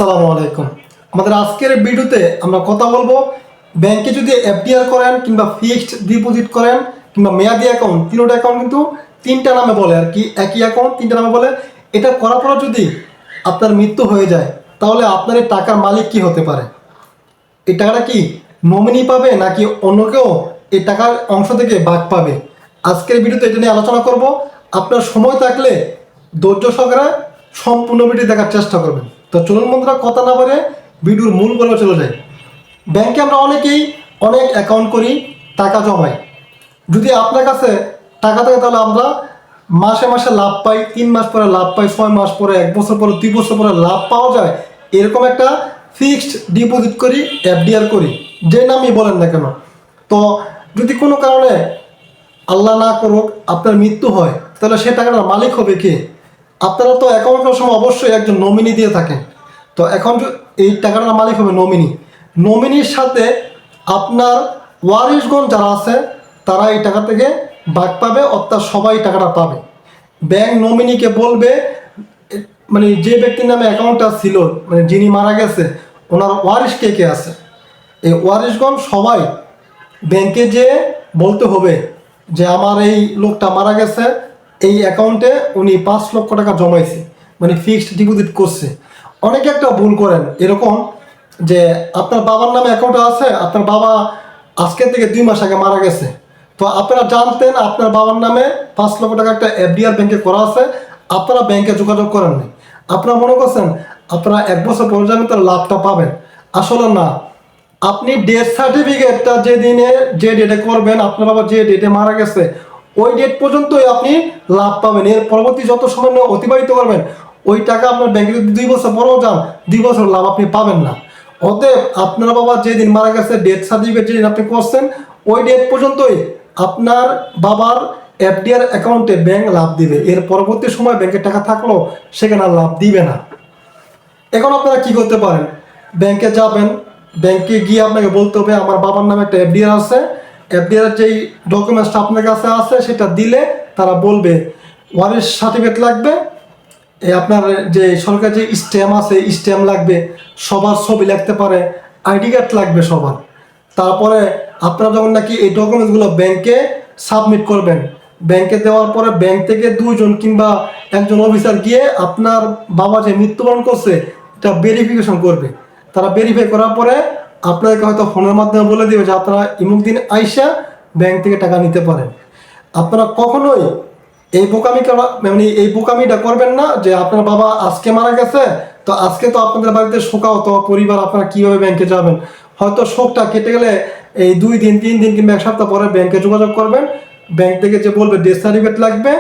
আসসালামু আলাইকুম। আমাদের আজকের ভিডিওতে আমরা কথা বলবো ব্যাংকে যদি এফডিআর করেন কিংবা ফিক্সড ডিপোজিট করেন কিংবা মেয়াদি অ্যাকাউন্ট, তিনটা অ্যাকাউন্ট কিন্তু তিনটা নামে বলে আর কি, একই অ্যাকাউন্ট তিনটা নামে বলে। এটা করার পর যদি আপনার মৃত্যু হয়ে যায় তাহলে আপনার এই টাকার মালিক কি হতে পারে? এই টাকাটা কি নমিনি পাবে নাকি অন্য কেউ এই টাকার অংশ থেকে ভাগ পাবে? আজকের ভিডিওতে এটা নিয়ে আলোচনা করব। আপনার সময় থাকলে ধৈর্য সহকারে সম্পূর্ণ ভিডিও দেখার চেষ্টা করবেন। তো চলুন বন্ধুরা, কথা না বলে ভিডিওর মূল পর্বে চলে যাই। ব্যাংকে আমরা অনেকেই অনেক অ্যাকাউন্ট করি, টাকা জমাই। যদি আপনার কাছে টাকা থাকে তাহলে আমরা মাসে মাসে লাভ পাই, 3 মাস পরে লাভ পাই, 6 মাস পরে, 1 বছর পরে, 2 বছর পরে লাভ পাওয়া যায়। এরকম একটা ফিক্সড ডিপোজিট করি, এফডিআর করি, যে নামই বলেন না কেন। তো যদি কোনো কারণে আল্লাহ না করুক আপনার মৃত্যু হয় তাহলে সে টাকাটার মালিক হবে কে? আপনারা তো অ্যাকাউন্ট করার সময় অবশ্যই একজন নমিনি দিয়ে থাকেন। তো এখন এই টাকাটার মালিক হবে নমিনি। নমিনির সাথে আপনার ওয়ারিশগণ যারা আছে তারা এই টাকা থেকে ভাগ পাবে, অর্থাৎ সবাই টাকাটা পাবে। ব্যাংক নমিনিকে বলবে, মানে যে ব্যক্তির নামে অ্যাকাউন্টটা ছিল, মানে যিনি মারা গেছে ওনার ওয়ারিশ কে কে আছে, এই ওয়ারিশগণ সবাই ব্যাংকে যেয়ে বলতে হবে যে আমার এই লোকটা মারা গেছে, এই অ্যাকাউন্টে উনি 5 লক্ষ টাকা জমাইছে, মানে ফিক্সড ডিপোজিট করছে। অনেকে একটা ভুল করেন এরকম যে আপনার বাবার নামে অ্যাকাউন্ট আছে, আপনার বাবা আজকে থেকে 2 মাস আগে মারা গেছে, তো আপনারা জানতেন আপনার বাবার নামে 5 লক্ষ টাকা একটা এফডিআর ব্যাংকে করা আছে, আপনারা ব্যাংকে যোগাযোগ করেননি। আপনারা মনে করছেন আপনারা 1 বছর পরে যাবেন তার লাভটা পাবেন। আসলে না, আপনি ডেথ সার্টিফিকেটটা যে দিনে যে ডেটে করবেন, আপনার বাবা যে ডেটে মারা গেছে ওই ডেট পর্যন্তই আপনি লাভ পাবেন। এর পরবর্তী যত সময় অতিবাহিত করবেন ওই টাকা আপনার ব্যাংকে যদি 2 বছর পরেও যান 2 বছর লাভ আপনি পাবেন না। অতএব আপনার বাবা যেদিন মারা গেছে ডেথ সার্টিফিকেট যেদিন আপনি করছেন ওই ডেট পর্যন্তই আপনার বাবার এফডিআর অ্যাকাউন্টে ব্যাংক লাভ দিবে। এর পরবর্তী সময় ব্যাংকের টাকা থাকলেও সেখানে আর লাভ দিবে না। এখন আপনারা কি করতে পারেন? ব্যাংকে যাবেন, ব্যাংকে গিয়ে আপনাকে বলতে হবে আমার বাবার নামে একটা এফডিআর আছে, এফডিআর যেই ডকুমেন্টসটা আপনার কাছে আছে সেটা দিলে তারা বলবে ওয়ারিশ সার্টিফিকেট লাগবে, আপনার যে সরকার যে স্ট্যাম্প আছে স্ট্যাম্প লাগবে, সবার ছবি লাগতে পারে, আইডি কার্ড লাগবে সবার। তারপরে আপনারা যখন নাকি এই ডকুমেন্টসগুলো ব্যাংকে সাবমিট করবেন, ব্যাংকে দেওয়ার পরে ব্যাংক থেকে 2 জন কিংবা 1 জন অফিসার গিয়ে আপনার বাবা যে মৃত্যুবরণ করছে এটা ভেরিফিকেশন করবে। তারা ভেরিফাই করার পরে আপনাদেরকে হয়তো ফোনের মাধ্যমে বলে দেবে যে আপনারা ইমুক দিন আইসা ব্যাংক থেকে টাকা নিতে পারেন। আপনারা কখনোই এই বোকামি মানে এই বোকামিটা করবেন না যে আপনার বাবা আজকে মারা গেছে, তো আজকে তো আপনাদের বাড়িতে শোকাও, তো পরিবার আপনারা কীভাবে ব্যাংকে যাবেন? হয়তো শোকটা কেটে গেলে এই 2 দিন 3 দিন কিংবা 1 সপ্তাহ পরে ব্যাংকে যোগাযোগ করবেন। ব্যাংক থেকে যে বলবে ডেথ সার্টিফিকেট লাগবে,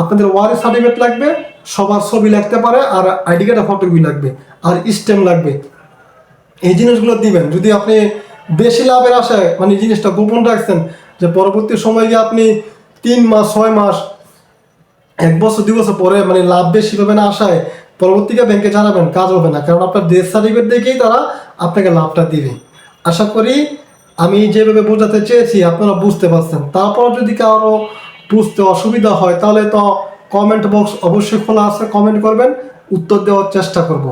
আপনাদের ওয়ারিশ সার্টিফিকেট লাগবে, সবার ছবি লাগতে পারে, আর আইডি কার্ডের ফটোকপি লাগবে, আর স্ট্যাম্প লাগবে। এই জিনিসগুলো দিবেন। যদি আপনি বেশি লাভের আশায় মানে জিনিসটা গোপন রাখছেন, যে পরবর্তী সময় গিয়ে আপনি 3 মাস 6 মাস 1 বছর 2 বছর পরে মানে লাভ বেশি পাবেন আশায় পরবর্তীকে ব্যাংকে জানাবেন, কাজ হবে না। কারণ আপনার ডেথ সার্টিফিকেট দেখেই তারা আপনাকে লাভটা দিবে। আশা করি আমি যেভাবে বোঝাতে চেয়েছি আপনারা বুঝতে পারছেন। তারপর যদি কারো বুঝতে অসুবিধা হয় তাহলে তো কমেন্ট বক্স অবশ্যই খোলা আছে, কমেন্ট করবেন, উত্তর দেওয়ার চেষ্টা করব।